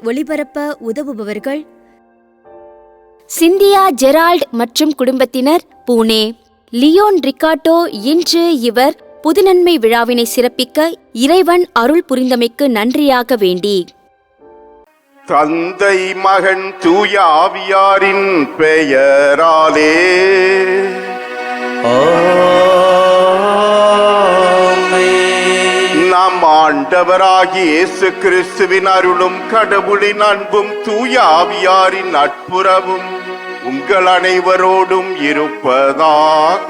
ஒளிபரப்ப உதவுபவர்கள் சிந்தியா ஜெரால்ட் மற்றும் குடும்பத்தினர், புனே. லியோன் ரிகாட்டோ இன்று இவர் புதுநன்மை விழாவினை சிறப்பிக்க இறைவன் அருள் புரிந்தமைக்கு நன்றியாக வேண்டி, தந்தை மகன் தூய ஆவியாரின் பெயராலே நம் ஆண்டவராகிய இயேசு கிறிஸ்துவின் அருளும் கடவுளின் அன்பும் தூய ஆவியாரின் நட்புறவும் உங்கள் அனைவரோடும் இருப்பதாக.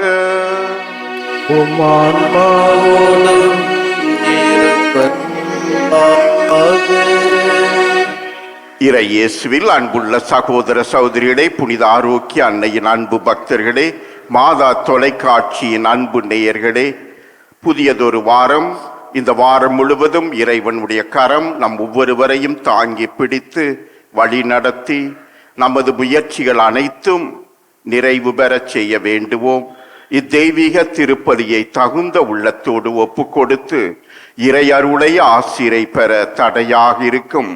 இறை இயேசுவில் அன்புள்ள சகோதர சகோதரிகளே, புனித ஆரோக்கிய அன்னையின் அன்பு பக்தர்களே, மாதா தொலைக்காட்சியின் அன்பு நேயர்களே, புதியதொரு வாரம். இந்த வாரம் முழுவதும் இறைவனுடைய கரம் நம் ஒவ்வொருவரையும் தாங்கி பிடித்து வழி நடத்தி நமது முயற்சிகள் அனைத்தும் நிறைவு பெறச் செய்ய வேண்டுவோம். இத்தெய்வீக திருப்பலியை தகுந்த உள்ளத்தோடு ஒப்பு கொடுத்து இறை அருளை ஆசிரை பெற தடையாக இருக்கும்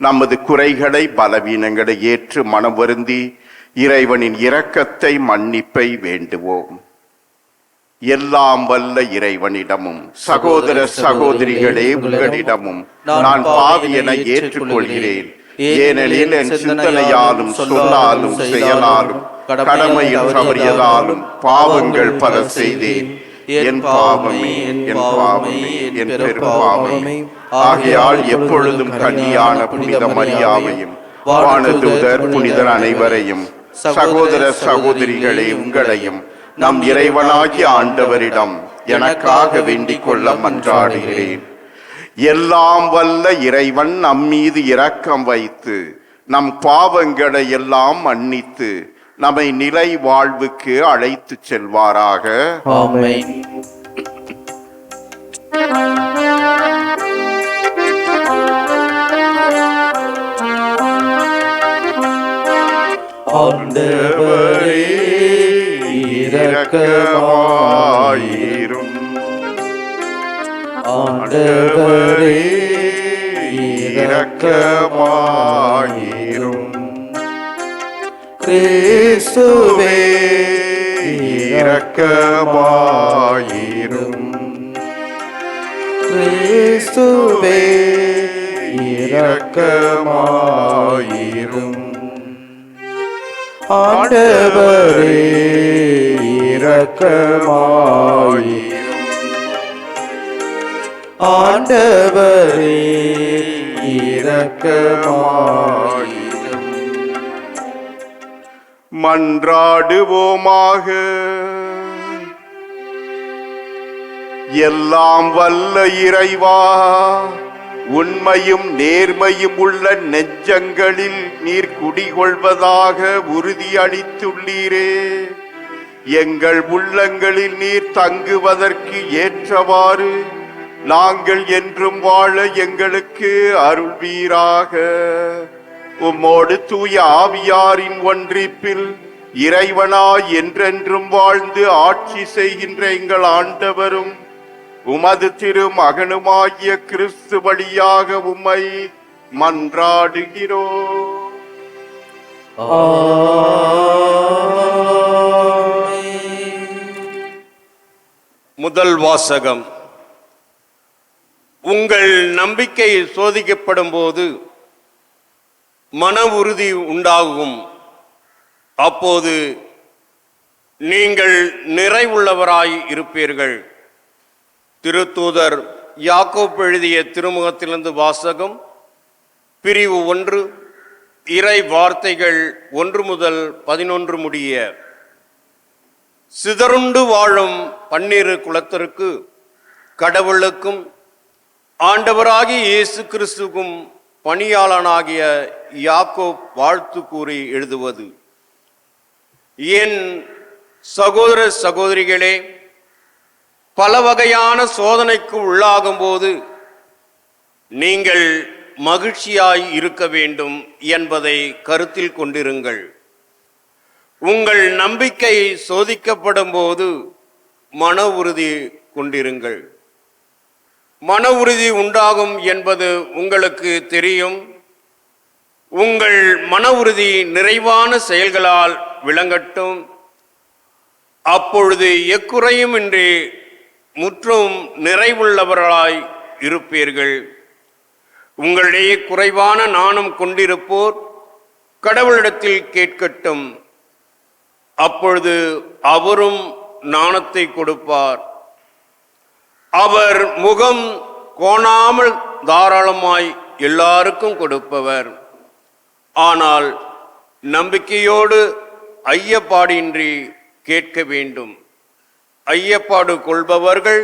நமது குறைகளை பலவீனங்களை ஏற்று மனம் வருந்தி இறைவனின் இரக்கத்தை மன்னிப்பை வேண்டுவோம். எல்லாம் வல்ல இறைவனிடமும் சகோதர சகோதரிகளே உங்களிடமும் நான் பாவி என ஏற்றுக்கொள்கிறேன். ஏனெனில் என் சிந்தனையாலும் சொல்லாலும் செயலாலும் கடமையில் தவறியதாலும் பாவங்கள் பல செய்தேன். என் பாவமே என் பாவமே என் பெரும்பாவமே. ஆகையால் எப்பொழுதும் கன்னியான புனித மரியாவையும் வானதூதர் புனிதர் அனைவரையும் சகோதர சகோதரிகளே உங்களையும் நம் இறைவனாகிய ஆண்டவரிடம் எனக்காக வேண்டிக் கொள்ள மன்றாடுகிறேன். எல்லாம் வல்ல இறைவன் நம் மீது இரக்கம் வைத்து நம் பாவங்களை எல்லாம் மன்னித்து நம்மை நிலை வாழ்வுக்கு அழைத்து செல்வாராக. ஆமென். ஆண்டவரே இரக்கமாயிரும். ஆண்டவரே இரக்கமாயிரும். கிறிஸ்துவே இரக்கமாயிரும். கிறிஸ்துவே இரக்கமாயிரும். ஆண்டவரே இரக்கமாயிரும். ஆண்டவரே இரக்கமாயிரும். மன்றாடுவோமாக. எல்லாம் வல்ல இறைவா, உண்மையும் நேர்மையும் உள்ள நெஞ்சங்களில் நீர் குடிகொள்வதாக உறுதியளித்துள்ளீரே. எங்கள் உள்ளங்களில் நீர் தங்குவதற்கு ஏற்றவாறு நாங்கள் என்றும் வாழ எங்களுக்கு அருள்வீராக. உம்மோடு தூய ஆவியாரின் ஒன்றிப்பில் இறைவனாய் என்றென்றும் வாழ்ந்து ஆட்சி செய்கின்ற எங்கள் ஆண்டவரும் உமது திரு மகனுமாகிய கிறிஸ்து வழியாக உம்மை மன்றாடுகிறோம். முதல் வாசகம். உங்கள் நம்பிக்கை சோதிக்கப்படும் போது மன உறுதி உண்டாகும். அப்போது நீங்கள் நிறைவுள்ளவராய் இருப்பீர்கள். திருத்தூதர் யாக்கோப்பு எழுதிய திருமுகத்திலிருந்து வாசகம். பிரிவு 1, இறை வார்த்தைகள் 1 முதல் 11 முடிய. சிதறுண்டு வாழும் பன்னிரு குலத்திற்கு கடவுளுக்கும் ஆண்டவராகிய இயேசு கிறிஸ்துவுக்கும் பணியாளனாகிய யாக்கோப் வாழ்த்து கூறி எழுதுவது. என் சகோதர சகோதரிகளே, பல வகையான சோதனைக்கு உள்ளாகும் போது நீங்கள் மகிழ்ச்சியாய் இருக்க வேண்டும் என்பதை கருத்தில் கொண்டிருங்கள். உங்கள் நம்பிக்கை சோதிக்கப்படும் போது மன உறுதி கொண்டிருங்கள். மன உறுதி உண்டாகும் என்பது உங்களுக்கு தெரியும். உங்கள் மன உறுதி நிறைவான செயல்களால் விளங்கட்டும். அப்பொழுது எக்குறையும் இன்றி முற்றும் நிறைவுள்ளவர்களாய் இருப்பீர்கள். உங்களிடையே குறைவான நாணம் கொண்டிருப்போர் கடவுளிடத்தில் கேட்கட்டும். அப்பொழுது அவரும் நாணத்தை கொடுப்பார். அவர் முகம் கோணாமல் தாராளமாய் எல்லாருக்கும் கொடுப்பவர். ஆனால் நம்பிக்கையோடு ஐயப்பாடின்றி கேட்க வேண்டும். ஐயப்பாடு கொள்பவர்கள்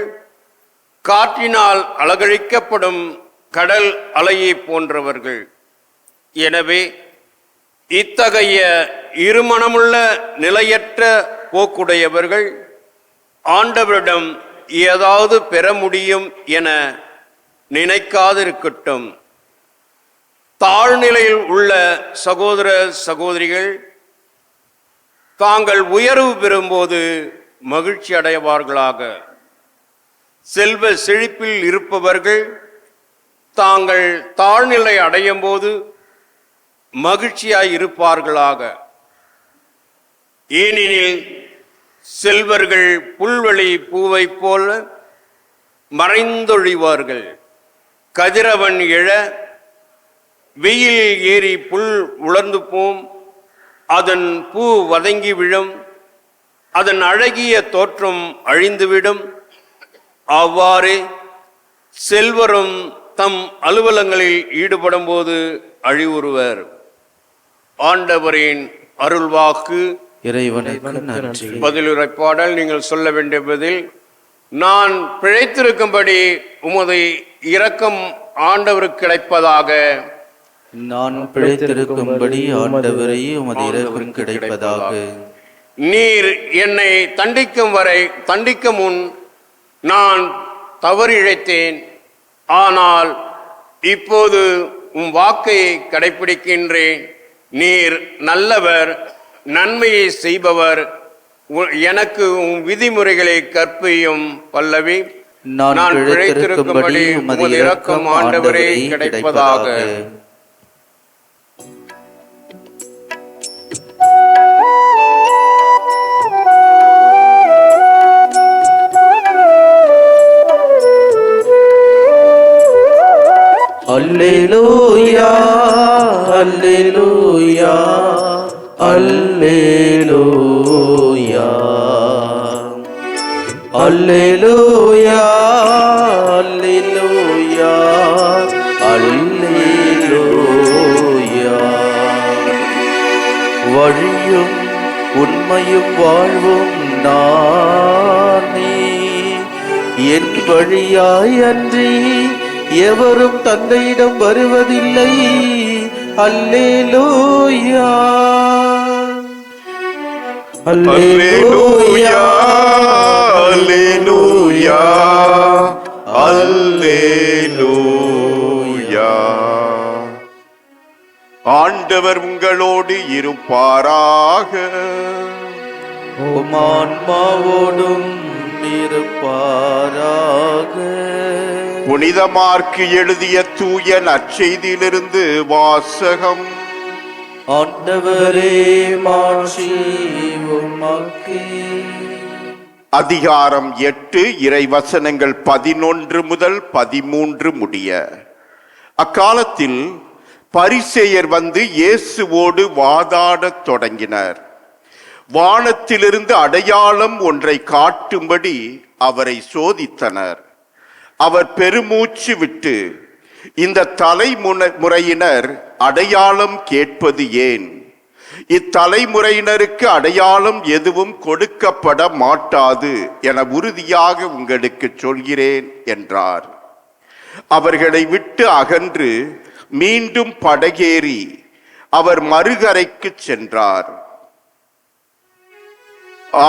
காற்றினால் அலகழிக்கப்படும் கடல் அலையை போன்றவர்கள். எனவே இத்தகைய இருமனமுள்ள நிலையற்ற போக்குடையவர்கள் ஆண்டவரிடம் ஏதாவது பெற முடியும் என நினைக்காதிருக்கட்டும். தாழ்நிலையில் உள்ள சகோதர சகோதரிகள் தாங்கள் உயர்வு பெறும்போது மகிழ்ச்சி அடைவார்களாக. செல்வ செழிப்பில் இருப்பவர்கள் தாங்கள் தாழ்நிலை அடையும் போது மகிழ்ச்சியாய் இருப்பார்களாக. ஏனெனில் செல்வர்கள் புல்வெளி பூவை போல மறைந்தொழிவார்கள். கதிரவன் எழ வெயிலில் ஏறி புல் உலர்ந்து போம், அதன் பூ வதங்கி விழும், அதன் அழகிய தோற்றம் அழிந்துவிடும். அவ்வாறு செல்வரும் தம் அலுவலங்களில் ஈடுபடும் போது அழிவுறுவர். ஆண்டவரின் அருள்வாக்கு. இறைவனுக்கு நன்றி. பதிலுரைப்பாடல். நீங்கள் சொல்ல வேண்டிய பதில்: நான் பிழைத்திருக்கும்படி உமது இரக்கம் ஆண்டவருக்கு கிடைப்பதாக. நான் பிழைத்திருக்கும்படி ஆண்டவரே உமது இரக்கம் கிடைப்பதாக. நீர் என்னை தண்டிக்க முன் நான் தவறு இழைத்தேன். ஆனால் இப்போது உம் வாக்கை கடைபிடிக்கின்றேன். நீர் நல்லவர், நன்மையை செய்பவர். எனக்கு உம் விதிமுறைகளை கற்பியும். பல்லவி. நான் பிழைத்திருக்கும்படி உமது இரக்கம் ஆண்டவரே கிடைப்பதாக. அல்லேலூயா அல்லேலூயா அல்லேலூயா அல்லேலூயா அல்லேலூயா அல்லேலூயா. வழியும் உண்மையும் வாழ்வும் நானே, என் வழியாய் அன்றி எவரும் தந்தையிடம் வருவதில்லை. அல்லேலூயா அல்லேலூயா அல்லேலூயா அல்லேலூயா. ஆண்டவர் உங்களோடு இருப்பாராக. உம் ஆன்மாவோடும் இருப்பாராக. புனித மார்க்கு எழுதிய தூய நற்செய்தியிலிருந்து வாசகம். ஆண்டவரே மாட்சி உமக்கே. அதிகாரம் 8 இறைவசனங்கள் 11 முதல் 13 முடிய. அக்காலத்தில் பரிசேயர் வந்து இயேசுவோடு வாதாடத் தொடங்கினர். வானத்திலிருந்து அடையாளம் ஒன்றை காட்டும்படி அவரை சோதித்தனர். அவர் பெருமூச்சு விட்டு, இந்த தலைமுறையினர் அடையாளம் கேட்பது ஏன்? இத்தலைமுறையினருக்கு அடையாளம் எதுவும் கொடுக்கப்பட மாட்டாது என உறுதியாக உங்களுக்கு சொல்கிறேன் என்றார். அவர்களை விட்டு அகன்று மீண்டும் படகேறி அவர் மறுகரைக்கு சென்றார்.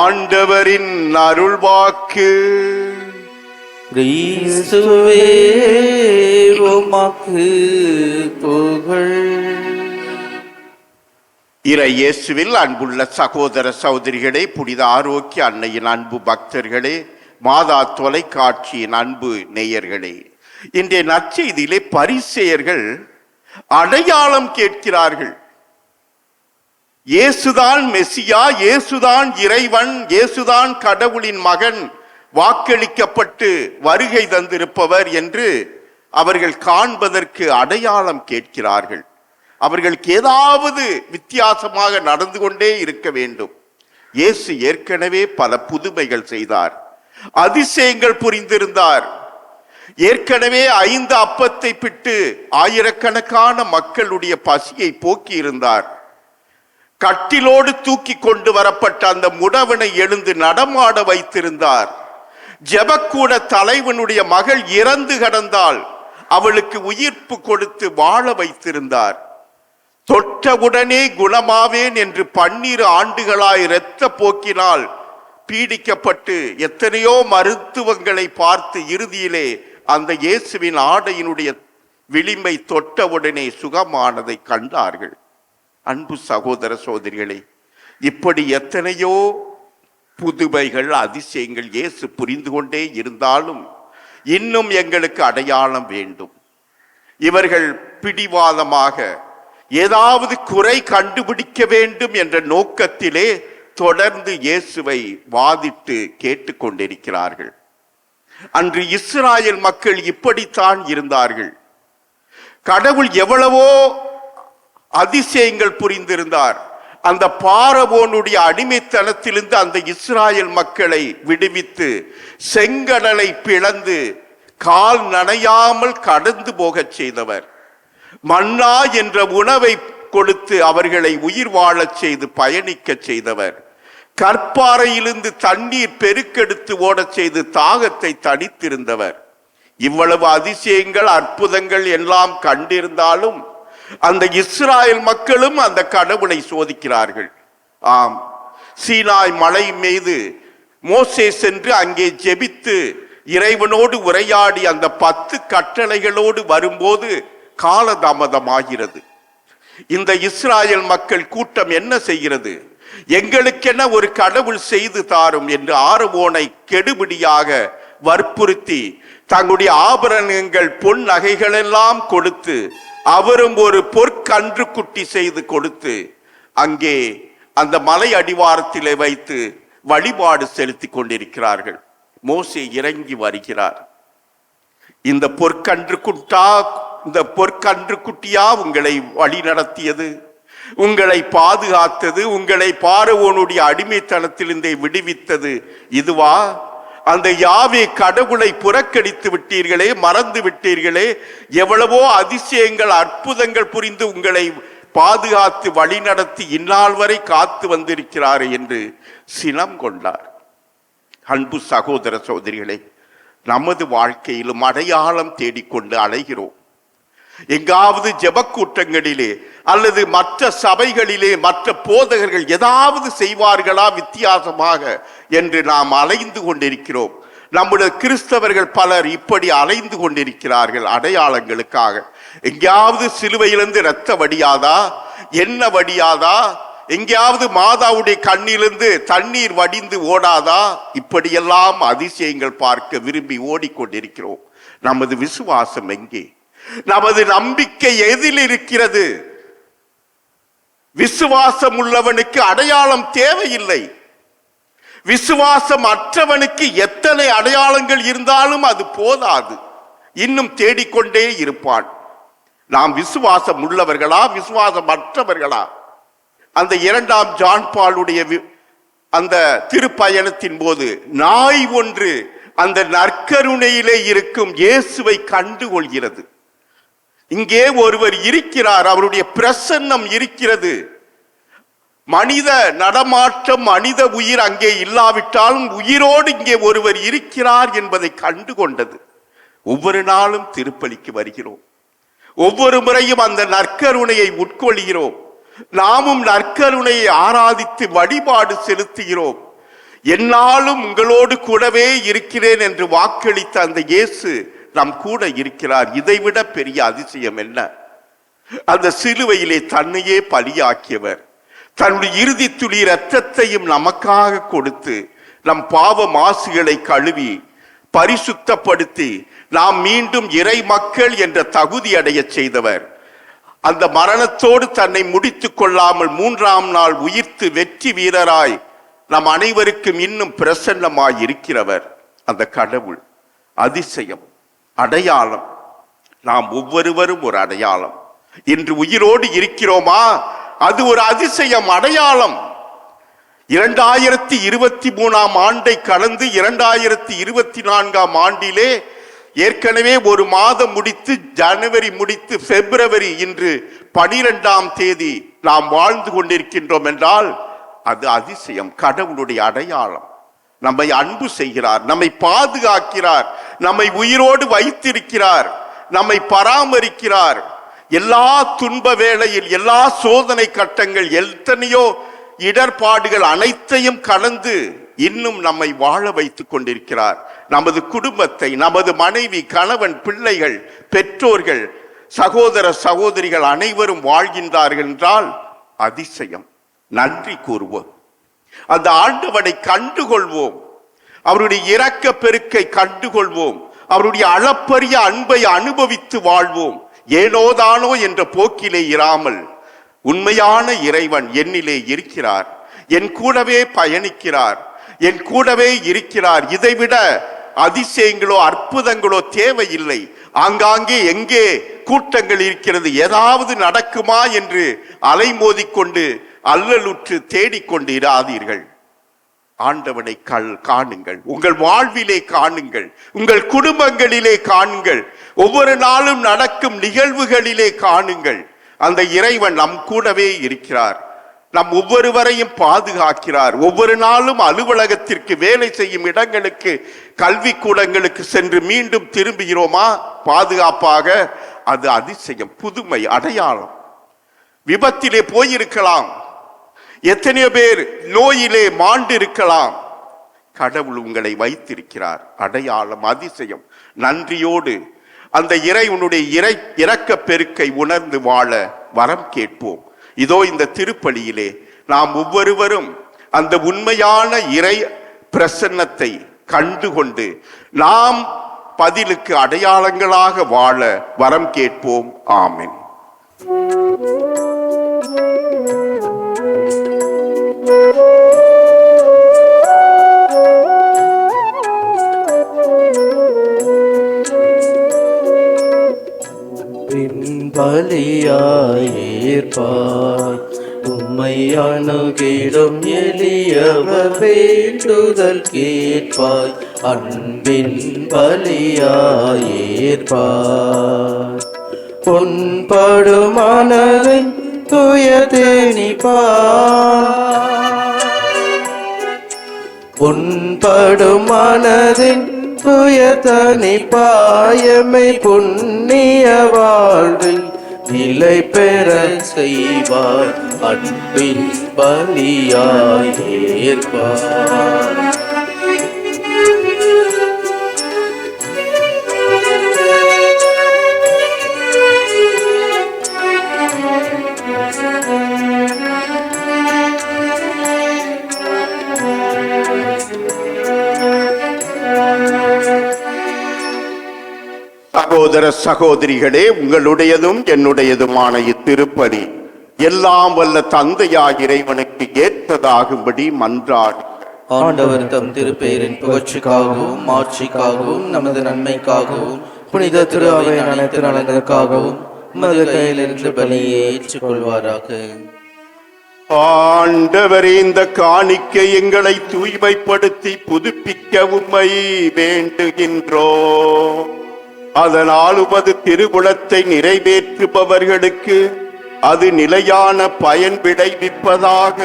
ஆண்டவரின் அருள்வாக்கு. கிறிஸ்துவே உமக்கு புகழ். இறை இயேசுவில் அன்புள்ள சகோதர சகோதரிகளே, புனித ஆரோக்கிய அன்னையின் அன்பு பக்தர்களே, மாதா தொலைக்காட்சியின் அன்பு நேயர்களே, இன்றைய நற்செய்தியிலே பரிசேயர்கள் அடையாளம் கேட்கிறார்கள். இயேசுதான் மெசியா, இயேசுதான் இறைவன், இயேசுதான் கடவுளின் மகன், வாக்களிக்கப்பட்டு வருகை தந்திருப்பவர் என்று அவர்கள் காண்பதற்கு அடையாளம் கேட்கிறார்கள். அவர்களுக்கு ஏதாவது வித்தியாசமாக நடந்து கொண்டே இருக்க வேண்டும். இயேசு ஏற்கனவே பல புதுமைகள் செய்தார், அதிசயங்கள் புரிந்திருந்தார். ஏற்கனவே 5 அப்பத்தை பிட்டு ஆயிரக்கணக்கான மக்களுடைய பசியை போக்கி இருந்தார். கட்டிலோடு தூக்கி கொண்டு வரப்பட்ட அந்த முடவனை எழுந்து நடமாட வைத்திருந்தார். ஜெபக்கூட தலைவனுடைய மகள் இறந்து கிடந்தால் அவளுக்கு உயிர்ப்பு கொடுத்து வாழ வைத்திருந்தார். தொட்டவுடனே குணமாவேன் என்று 12 ஆண்டுகளாய் இரத்த போக்கினால் பீடிக்கப்பட்டு எத்தனையோ மருத்துவங்களை பார்த்து இறுதியிலே அந்த இயேசுவின் ஆடையினுடைய விளிம்பை தொட்டவுடனே சுகமானதை கண்டார்கள். அன்பு சகோதர சகோதரிகளே, இப்படி எத்தனையோ புதுமைகள் அதிசயங்கள் இயேசு புரிந்து கொண்டே இருந்தாலும் இன்னும் எங்களுக்கு அடையாளம் வேண்டும். இவர்கள் பிடிவாதமாக ஏதாவது குறை கண்டுபிடிக்க வேண்டும் என்ற நோக்கத்திலே தொடர்ந்து இயேசுவை வாதிட்டு கேட்டுக்கொண்டிருக்கிறார்கள். அன்று இஸ்ராயேல் மக்கள் இப்படித்தான் இருந்தார்கள். கடவுள் எவ்வளவோ அதிசயங்கள் புரிந்திருந்தார். அந்த பார்வோனுடைய அடிமைத்தனத்திலிருந்து அந்த இஸ்ராயேல் மக்களை விடுவித்து செங்கடலை பிளந்து கால் நனையாமல் கடந்து போகச் செய்தவர். மன்னா என்ற உணவை கொடுத்து அவர்களை உயிர் வாழச் செய்து பயணிக்க செய்தவர். கற்பாறையிலிருந்து தண்ணீர் பெருக்கெடுத்து ஓடச் செய்து தாகத்தை தணித்திருந்தவர். இவ்வளவு அதிசயங்கள் அற்புதங்கள் எல்லாம் கண்டிருந்தாலும் அந்த இஸ்ராயேல் மக்களும் அந்த கடவுளை சோதிக்கிறார்கள். ஆம், சீனாய் மலை மீது மோசே சென்று அங்கே ஜெபித்து இறைவனோடு உரையாடி அந்த 10 கட்டளைகளோடு வரும்போது காலதாமதமாகிறது. இந்த இஸ்ராயேல் மக்கள் கூட்டம் என்ன செய்கிறது? எங்களுக்கென ஒரு கடவுள் செய்து தாரும் என்று ஆரோனை கெடுபிடியாக வற்புறுத்தி தங்களுடைய ஆபரணங்கள் பொன் நகைகளெல்லாம் கொடுத்து அவரும் ஒரு பொற்கன்று குட்டி செய்து கொடுத்து அங்கே அந்த மலை அடிவாரத்திலே வைத்து வழிபாடு செலுத்தி கொண்டிருக்கிறார்கள். மோசே இறங்கி வருகிறார். இந்த பொற்கன்று குட்டியா உங்களை வழி நடத்தியது, உங்களை பாதுகாத்தது, உங்களை பார்வோனுடைய அடிமைத்தனத்திலிருந்தே விடுவித்தது இதுவா? அந்த யாவே கடவுளை புறக்கணித்து விட்டீர்களே, மறந்து விட்டீர்களே, எவ்வளவோ அதிசயங்கள் அற்புதங்கள் புரிந்து உங்களை பாதுகாத்து வழி நடத்தி இந்நாள் வரை காத்து வந்திருக்கிறார் என்று சினம் கொண்டார். அன்பு சகோதர சகோதரிகளே, நமது வாழ்க்கையிலும் அடையாளம் தேடிக்கொண்டு அலைகிறோம். எங்காவது ஜெபக்கூட்டங்களிலே அல்லது மற்ற சபைகளிலே மற்ற போதகர்கள் ஏதாவது செய்வார்களா வித்தியாசமாக என்று நாம் அலைந்து கொண்டிருக்கிறோம். நம்முடைய கிறிஸ்தவர்கள் பலர் இப்படி அலைந்து கொண்டிருக்கிறார்கள் அடையாளங்களுக்காக. எங்கேயாவது சிலுவையிலிருந்து இரத்த வடியாதா, என்ன வடியாதா, எங்கேயாவது மாதாவுடைய கண்ணிலிருந்து தண்ணீர் வடிந்து ஓடாதா, இப்படியெல்லாம் அதிசயங்கள் பார்க்க விரும்பி ஓடிக்கொண்டிருக்கிறோம். நமது விசுவாசம் எங்கே? நமது நம்பிக்கை எதில் இருக்கிறது? விசுவாசம் உள்ளவனுக்கு அடையாளம் தேவையில்லை. விசுவாசம் அற்றவனுக்கு எத்தனை அடையாளங்கள் இருந்தாலும் அது போதாது, இன்னும் தேடிக்கொண்டே இருப்பான். நாம் விசுவாசம் உள்ளவர்களா விசுவாசம் அற்றவர்களா? அந்த 2ஆம் ஜான் பாலுடைய அந்த திருப்பயணத்தின் போது நாய் ஒன்று அந்த நற்கருணையிலே இருக்கும் இயேசுவை கண்டு கொள்கிறது. இங்கே ஒருவர் இருக்கிறார், அவருடைய பிரசன்னம் இருக்கிறது. மனித நடமாட்டம், மனித உயிர் அங்கே இல்லாவிட்டாலும் உயிரோடு இங்கே ஒருவர் இருக்கிறார் என்பதை கண்டு கொண்டது. ஒவ்வொரு நாளும் திருப்பலிக்கு வருகிறோம், ஒவ்வொரு முறையும் அந்த நற்கருணையை உட்கொள்கிறோம். நாமும் நற்கருணையை ஆராதித்து வழிபாடு செலுத்துகிறோம். என்னாலும் உங்களோடு கூடவே இருக்கிறேன் என்று வாக்களித்த அந்த இயேசு நம் கூட இருக்கிறார். இதைவிட பெரிய அதிசயம் என்ன? அந்த சிலுவையிலே தன்னையே பலியாக்கியவர் தன்னுடைய இறுதி துளி இரத்தத்தையும் நமக்காக கொடுத்து நம் பாவ மாசுகளை கழுவி பரிசுத்தப்படுத்தி நாம் மீண்டும் இறை மக்கள் என்ற தகுதி அடைய செய்தவர். அந்த மரணத்தோடு தன்னை முடித்துக் கொள்ளாமல் 3ஆம் நாள் உயிர்த்து வெற்றி வீரராய் நம் அனைவருக்கும் இன்னும் பிரசன்னமாய் இருக்கிறவர் அந்த கடவுள். அதிசயம், அடையாளம். நாம் ஒவ்வொருவரும் ஒரு அடையாளம். இன்று உயிரோடு இருக்கிறோமா? அது ஒரு அதிசயம், அடையாளம். 2023ஆம் ஆண்டை கடந்து 2024ஆம் ஆண்டிலே ஏற்கனவே ஒரு மாதம் முடித்து, ஜனவரி முடித்து, பிப்ரவரி இன்று 12ஆம் தேதி நாம் வாழ்ந்து கொண்டிருக்கின்றோம் என்றால் அது அதிசயம், கடவுளுடைய அடையாளம். நம்மை அன்பு செய்கிறார், நம்மை பாதுகாக்கிறார், நம்மை உயிரோடு வைத்திருக்கிறார், நம்மை பராமரிக்கிறார். எல்லா துன்ப வேளையில், எல்லா சோதனை கட்டங்கள், எத்தனையோ இடர்பாடுகள் அனைத்தையும் கடந்து இன்னும் நம்மை வாழ வைத்துக் கொண்டிருக்கிறார். நமது குடும்பத்தை, நமது மனைவி, கணவன், பிள்ளைகள், பெற்றோர்கள், சகோதர சகோதரிகள் அனைவரும் வாழ்கின்றார்கள் என்றால் அதிசயம். நன்றி கூறுவோம். அந்த ஆண்டவனை கண்டுகொள்வோம், அவருடைய இரக்க பெருக்கை கண்டுகொள்வோம், அவருடைய அளப்பரிய அன்பை அனுபவித்து வாழ்வோம். ஏனோதானோ என்ற போக்கிலே இராமல் உண்மையான இறைவன் என்னிலே இருக்கிறார், என் கூடவே பயணிக்கிறார், என் கூடவே இருக்கிறார். இதைவிட அதிசயங்களோ அற்புதங்களோ தேவையில்லை. ஆங்காங்கே எங்கே கூட்டங்கள் இருக்கிறது, ஏதாவது நடக்குமா என்று அலைமோதிக்கொண்டு அல்லலுற்று தேடிக்கொண்டு இராதீர்கள். ஆண்டவனை காணுங்கள், உங்கள் வாழ்விலே காணுங்கள், உங்கள் குடும்பங்களிலே காணுங்கள், ஒவ்வொரு நாளும் நடக்கும் நிகழ்வுகளிலே காணுங்கள். அந்த இறைவன் நம் கூடவே இருக்கிறார், நம் ஒவ்வொருவரையும் பாதுகாக்கிறார். ஒவ்வொரு நாளும் அலுவலகத்திற்கு, வேலை செய்யும் இடங்களுக்கு, கல்வி கூடங்களுக்கு சென்று மீண்டும் திரும்புகிறோமா பாதுகாப்பாக? அது அதிசயம், புதுமை, அடையாளம். விபத்திலே போயிருக்கலாம், எத்தனையோ பேர் நோயிலே மாண்டு இருக்கலாம், கடவுள் உங்களை வைத்திருக்கிறார். அடையாளம், அதிசயம். நன்றியோடு அந்த இறைவனுடைய இரக்க பெருக்கை உணர்ந்து வாழ வரம் கேட்போம். இதோ இந்த திருப்பலியிலே நாம் ஒவ்வொருவரும் அந்த உண்மையான இறை பிரசன்னத்தை கண்டுகொண்டு நாம் பதிலுக்கு அடையாளங்களாக வாழ வரம் கேட்போம். ஆமென். பலியாயிருப்பாய் உம்மை அணுகிடும் எளியவர் வேண்டுதல் கேட்பாய். அன்பின் பலியாயிருப்பாய் பொன்படும் மனதை பொன்படும் மனதின் துயதனிப்பாயமை புண்ணிய வாழ்வில் நிலை பெற செய்வார். அன்பின் பலியாயிருப்பார் சகோதர சகோதரிகளே, உங்களுடையதும் என்னுடையதுமான இத்திருப்பலி எல்லாம் வல்ல தந்தையாகிய இறைவனுக்கு ஏற்றதாகும்படி மன்றாடு. ஆண்டவர் தம் திருப்பெயரின் புகழ்ச்சிக்காகவும் மாட்சிக்காகவும் நமது நன்மைக்காகவும் புனித திரு அவையின் அனைத்து நலன்களுக்காகவும் உமது கையிலிருந்து பலியை ஏற்றுக்கொள்வாராக. ஆண்டவரே, இந்த காணிக்கை எங்களை தூய்மைப்படுத்தி புதுப்பிக்க உம்மை வேண்டுகின்றோம். அதனால் உமது திருவுளத்தை நிறைவேற்றுபவர்களுக்கு அது நிலையான பயன் விளைவிப்பதாக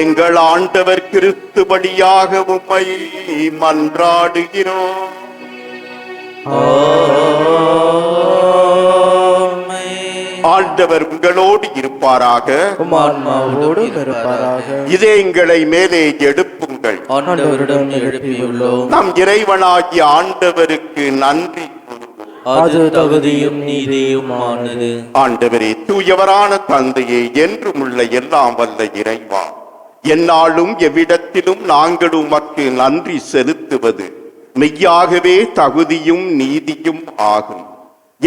எங்கள் ஆண்டவர் கிறிஸ்து வழியாக உம்மை மன்றாடுகிறோம். ஆண்டவர் உங்களோடு இருப்பாராக, இதே எங்களை மேலே எடுப்புங்கள். நம் இறைவனாகிய ஆண்டவருக்கு நன்றி. அது தகுதியும் நீதியுமானது. ஆண்டவரே, தூயவரான தந்தையே, என்றும் உள்ள எல்லாம் வல்ல இறைவா, எந்நாளும் எவ்விடத்திலும் நாங்கள் உமக்கு நன்றி செலுத்துவது மெய்யாகவே தகுதியும் நீதியும் ஆகும்.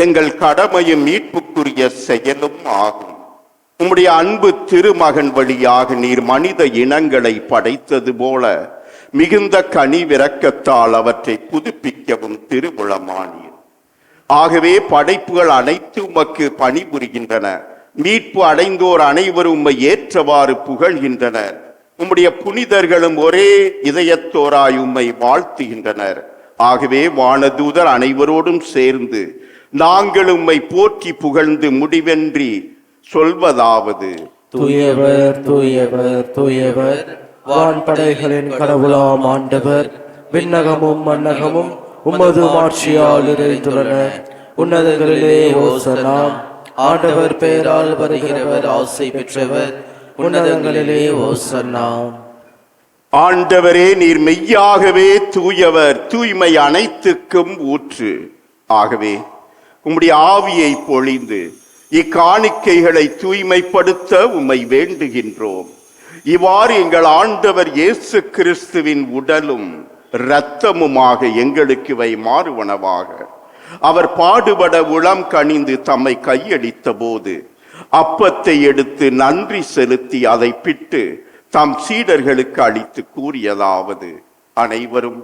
எங்கள் கடமையும் மீட்புக்குரிய செயலும் ஆகும். உம்முடைய அன்பு திருமகன் வழியாக நீர் மனித இனங்களை படைத்தது போல மிகுந்த கனிவிரக்கத்தால் அவற்றை புதுப்பிக்கவும் திருவுளமானீர். ஆகவே படைப்புகள் அனைத்து உமக்கு பணிபுரிகின்றன. மீட்பு அடைந்தோர் அனைவரும் உம்மை ஏற்றவாறு புகழ்கின்றனர். உம்முடைய புனிதர்களும் ஒரே இதயத்தோராய் உம்மை வாழ்த்துகின்றனர். ஆகவே வானதூதர் அனைவரோடும் சேர்ந்து நாங்கள் உம்மை போற்றி புகழ்ந்து முடிவென்றி சொல்வதாவது: தூயவர் தூயவர் தூயவர், வான்படைகளின் கடவுளாம் ஆண்டவர். விண்ணகமும் மன்னகமும் உமது மாட்சியால் நிறைந்துள்ளன. உன்னதங்களிலே ஓசன்னா. ஆண்டவர் பெயரால் வருகிறவர் ஆசை பெற்றவர். உன்னதங்களிலே ஓசன்னா. ஆண்டவரே, நீர் மெய்யாகவே தூயவர், தூய்மை அனைத்துக்கும் ஊற்று. ஆகவே உம்முடைய ஆவியை பொழிந்து இக்காணிக்கைகளை தூய்மைப்படுத்த உம்மை வேண்டுகின்றோம். இவ்வாறு எங்கள் ஆண்டவர் இயேசு கிறிஸ்துவின் உடலும் இரத்தமுமாக எங்களுக்கு இவை மாறுவனவாக. அவர் பாடுபட உளம் கனிந்து தம்மை கையளித்த போது அப்பத்தை எடுத்து நன்றி செலுத்தி அதை பிட்டு தம் சீடர்களுக்கு அளித்து கூறியதாவது: அனைவரும்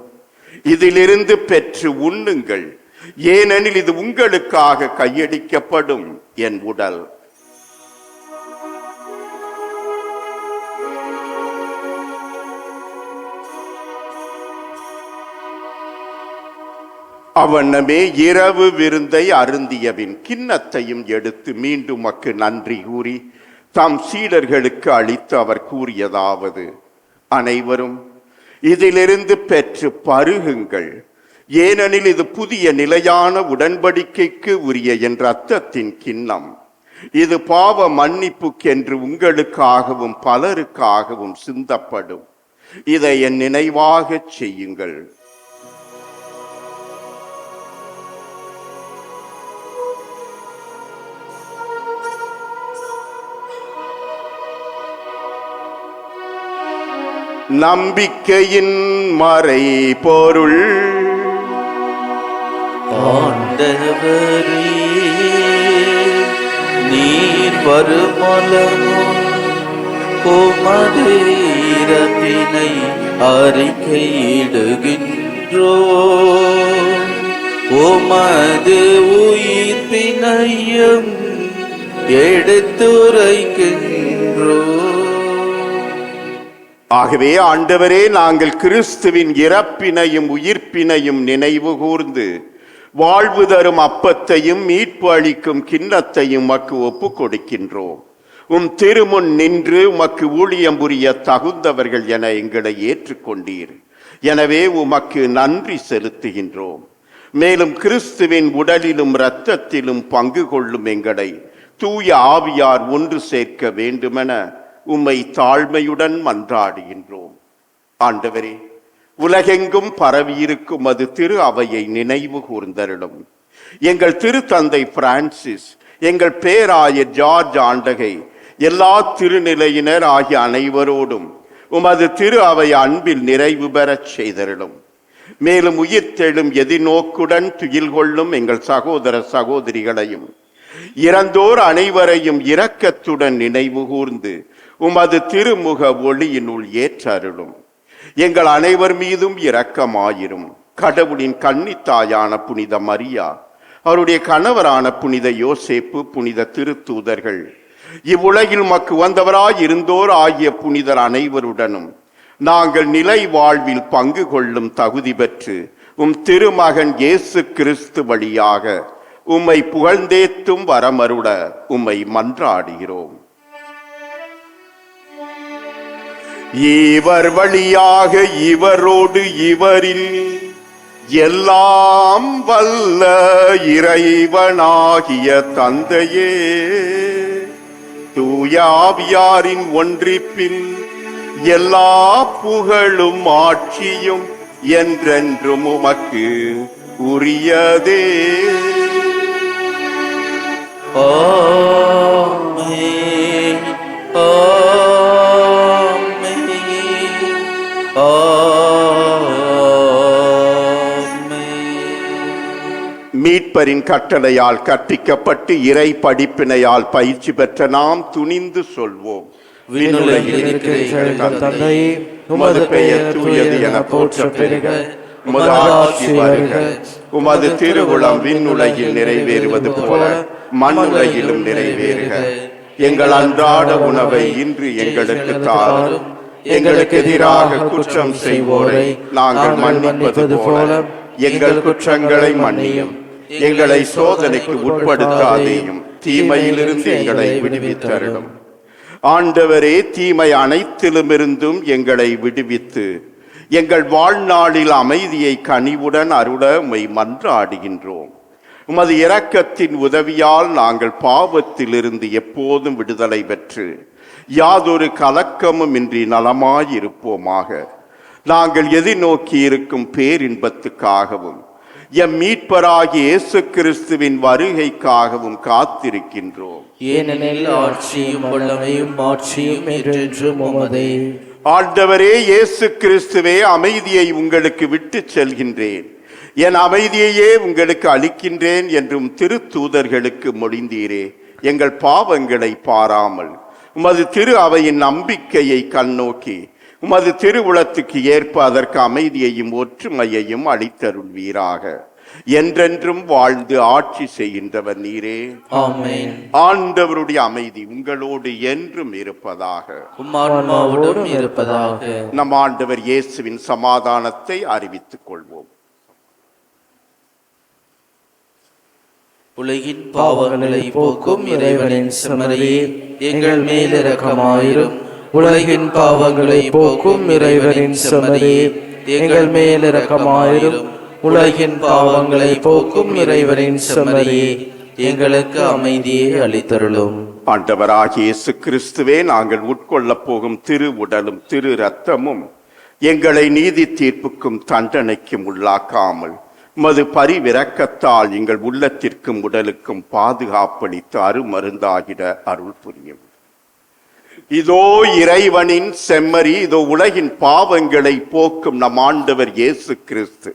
இதிலிருந்து பெற்று உண்ணுங்கள், ஏனெனில் இது உங்களுக்காக கையளிக்கப்படும் என் உடல். அவனமே இரவு விருந்தை அருந்தியவின் கிண்ணத்தையும் எடுத்து மீண்டும் மக்கு நன்றி கூறி தம் சீடர்களுக்கு அளித்து அவர் கூறியதாவது: அனைவரும் இதிலிருந்து பெற்று பருகுங்கள், ஏனெனில் இது புதிய நிலையான உடன்படிக்கைக்கு உரிய என் இரத்தத்தின் கிண்ணம். இது பாவ மன்னிப்புக்கென்று உங்களுக்காகவும் பலருக்காகவும் சிந்தப்படும். இதை என் நினைவாக செய்யுங்கள். நம்பிக்கையின் மறை பொருள். ஆண்டவரே, நீர் வருமளவும் உமது இரத்தினை அறிக்கையிடுகின்றோம், உமது உயிர்ப்பினையும் எடுத்துரைக்கின்றோம். ஆகவே ஆண்டவரே, நாங்கள் கிறிஸ்துவின் இறப்பினையும் உயிர்ப்பினையும் நினைவு கூர்ந்து வாழ்வு தரும் அப்பத்தையும் மீட்பு அளிக்கும் கிண்ணத்தையும் உமக்கு ஒப்பு கொடுக்கின்றோம். உம் திருமுன் நின்று உமக்கு ஊழியம் புரிய தகுந்தவர்கள் என எங்களை ஏற்றுக்கொண்டீர். எனவே உமக்கு நன்றி செலுத்துகின்றோம். மேலும் கிறிஸ்துவின் உடலிலும் இரத்தத்திலும் பங்கு கொள்ளும் எங்களை தூய ஆவியார் ஒன்று சேர்க்க வேண்டுமென உம்மை தாழ்மையுடன் மன்றாடுகின்றோம். ஆண்டவரே, உலகெங்கும் பரவியிருக்கும் அது திரு அவையை நினைவு கூர்ந்தருளும். எங்கள் திருத்தந்தை பிரான்சிஸ், எங்கள் பேராயர் ஜார்ஜ் ஆண்டகை, எல்லா திருநிலையினர் ஆகிய அனைவரோடும் உமது திரு அவை அன்பில் நிறைவு பெறச் செய்தருளும். மேலும் உயிர்த்தெழும் எதிர்நோக்குடன் துயில் கொள்ளும் எங்கள் சகோதர சகோதரிகளையும் இறந்தோர் அனைவரையும் இரக்கத்துடன் நினைவு கூர்ந்து உமது திருமுக ஒளியினுள் ஏற்றருளும். எங்கள் அனைவர் மீதும் இரக்கமாயிரும். கடவுளின் கன்னித்தாயான புனித மரியா, அவருடைய கணவரான புனித யோசேப்பு, புனித திருத்தூதர்கள், இவ்வுலகில் மக்கு வந்தவராய் இருந்தோர் ஆகிய புனிதர் அனைவருடனும் நாங்கள் நிலை வாழ்வில் பங்கு கொள்ளும் தகுதி பெற்று உம் திருமகன் இயேசு கிறிஸ்து வழியாக உம்மை புகழ்ந்தேத்தும் வரமருள உம்மை மன்றாடுகிறோம். இவர் வழியாக இவரோடு இவரில் எல்லாம் வல்ல இறைவனாகிய தந்தையே, தூய ஆவியாரின் ஒன்றிப்பில் எல்லா புகழும் ஆட்சியும் என்றென்றும் உமக்கு உரியதே. ஆமென், ஆமென், ஆமென். மீட்பு மீட்பரின் கட்டளையால் கற்பிக்கப்பட்டு இறை படிப்பினையால் பயிற்சி பெற்ற நாம் துணிந்து சொல்வோம். விண்ணுலகில் இருக்கிற எங்கள் தந்தையே, உமது பெயர் தூயது என போற்ற பெறுக. உமது ஆட்சி வருக. உமது திருவுளம் விண்ணுலகில் நிறைவேறுவது போல மண்ணுலகிலும் நிறைவேறுக. எங்கள் அன்றாட உணவை இன்று எங்களுக்கு தாரும். எங்களுக்கு எதிராக குற்றம் செய்வோரை நாங்கள் மன்னிப்பது போல எங்கள் குற்றங்களை மன்னியும். எங்களை சோதனைக்கு உட்படுத்தாதேயும், தீமையிலிருந்து எங்களை விடுவித்தருளும். ஆண்டவரே, தீமை அனைத்திலுமிருந்தும் எங்களை விடுவித்து எங்கள் வாழ்நாளில் அமைதியை கனிவுடன் அருள உம்மை மன்றாடுகின்றோம். உமது இரக்கத்தின் உதவியால் நாங்கள் பாவத்திலிருந்து எப்போதும் விடுதலை பெற்று யாதொரு கலக்கமும் இன்றி நலமாயிருப்போமாக. நாங்கள் எதிர்நோக்கி இருக்கும் பேரின்பத்துக்காகவும் எம் மீட்பராகிய இயேசு கிறிஸ்துவின் வருகைக்காகவும் காத்திருக்கின்றோம். ஏனெனில் ஆட்சியும் வல்லமையும் மாட்சியும் என்றென்றும் உமதே. ஆண்டவரே இயேசு கிறிஸ்துவே, அமைதியை உங்களுக்கு விட்டு செல்கின்றேன், என் அமைதியையே உங்களுக்கு அளிக்கின்றேன் என்றும் திருத்தூதர்களுக்கு மொழிந்தீரே. எங்கள் பாவங்களை பாராமல் உமது திரு அவையின் நம்பிக்கையை கண்ணோக்கி உமது திருவுளத்துக்கு ஏற்ப அதற்கு அமைதியையும் ஒற்றுமையையும் அளித்தருள்வீராக. என்றென்றும் வாழ்ந்து ஆட்சி செய்கின்றவர் நீரே. ஆமென். ஆண்டவருடைய அமைதி உங்களோடு என்றும் இருப்பதாக. உம் ஆன்மாவோடும் இருப்பதாக. நம் ஆண்டவர் இயேசுவின் சமாதானத்தை அறிவித்துக் கொள்வோம். உலகின் பாவங்களை போக்கும் இறைவனின் செம்மறியே, எங்கள் மேல் இரக்கமாயிரும். உலகின் பாவங்களை போக்கும் இறைவனின் செம்மறியே, எங்கள் மேல் இரக்கமாயிரும். உலகின் பாவங்களை போக்கும் இறைவனின் செம்மறியே, எங்களுக்கு அமைதியை அளித்தருளும். ஆண்டவராகிய இயேசு கிறிஸ்துவே, நாங்கள் உட்கொள்ளப் போகும் திரு உடலும் திரு இரத்தமும் எங்களை நீதி தீர்ப்புக்கும் தண்டனைக்கும் உள்ளாக்காமல் உமது பரிவிரக்கத்தால் எங்கள் உள்ளத்திற்கும் உடலுக்கும் பாதுகாப்பளித்து அருமருந்தாகிட அருள் புரியும். இதோ இறைவனின் செம்மறி, இதோ உலகின் பாவங்களை போக்கும் நம் ஆண்டவர் இயேசு கிறிஸ்து.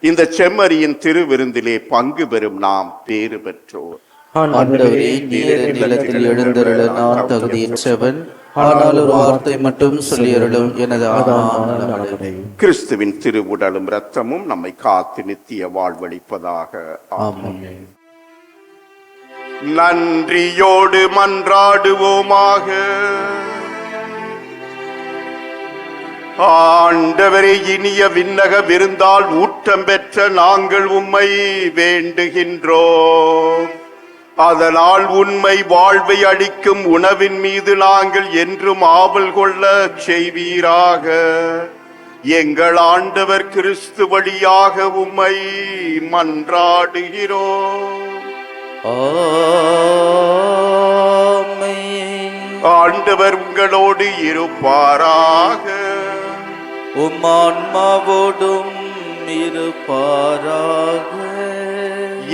இந்த செம்மறியின் திருவிருந்திலே பங்கு பெறும் நாம் பேறு பெற்றோர். ஆண்டவரே, நீர் நிலத்தில் எழுந்தருள நான் தகுதியற்றவன், ஆனால் ஒரு வார்த்தை மட்டும் சொல்லியருளும், எனது ஆன்மா நலமடையும். கிறிஸ்துவின் திருவுடலும் இரத்தமும் நம்மை காத்து நித்திய வாழ்வளிப்பதாக. ஆமென். நன்றியோடு மன்றாடுவோமாக. ஆண்டவரே, இனிய விண்ணக விருந்தால் ஊட்டம் பெற்ற நாங்கள் உம்மை வேண்டுகின்றோம். அதனால் உண்மை வாழ்வை அளிக்கும் உணவின் மீது நாங்கள் என்றும் ஆவல் கொள்ள செய்வீராக. எங்கள் ஆண்டவர் கிறிஸ்து வழியாக உம்மை மன்றாடுகிறோம். ஆமென். ஆண்டவர் உங்களோடு இருப்பாராக. உம் ஆன்மாவோடும் இருப்பாராக.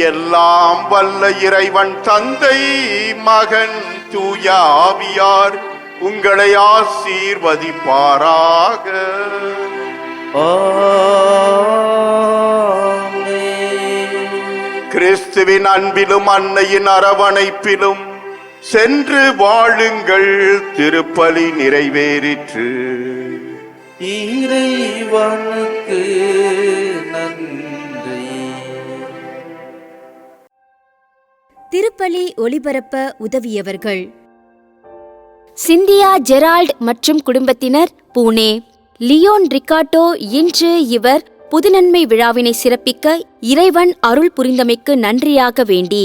எல்லாம் வல்ல இறைவன் தந்தை, மகன், தூய ஆவியார் உங்களை ஆசீர்வதிப்பாராக. ஆமென். கிறிஸ்துவின் அன்பிலும் அன்னையின் அரவணைப்பிலும் சென்று வாழுங்கள். திருப்பலி நிறைவேறிற்று. இறைவனுக்கு நன்றி. திருப்பலி ஒளிபரப்ப உதவியவர்கள்: சிந்தியா ஜெரால்ட் மற்றும் குடும்பத்தினர், புனே. லியோன் ரிகாட்டோ, இன்று இவர் புதுநன்மை விழாவினை சிறப்பிக்க இறைவன் அருள் புரிந்தமைக்கு நன்றியாக வேண்டி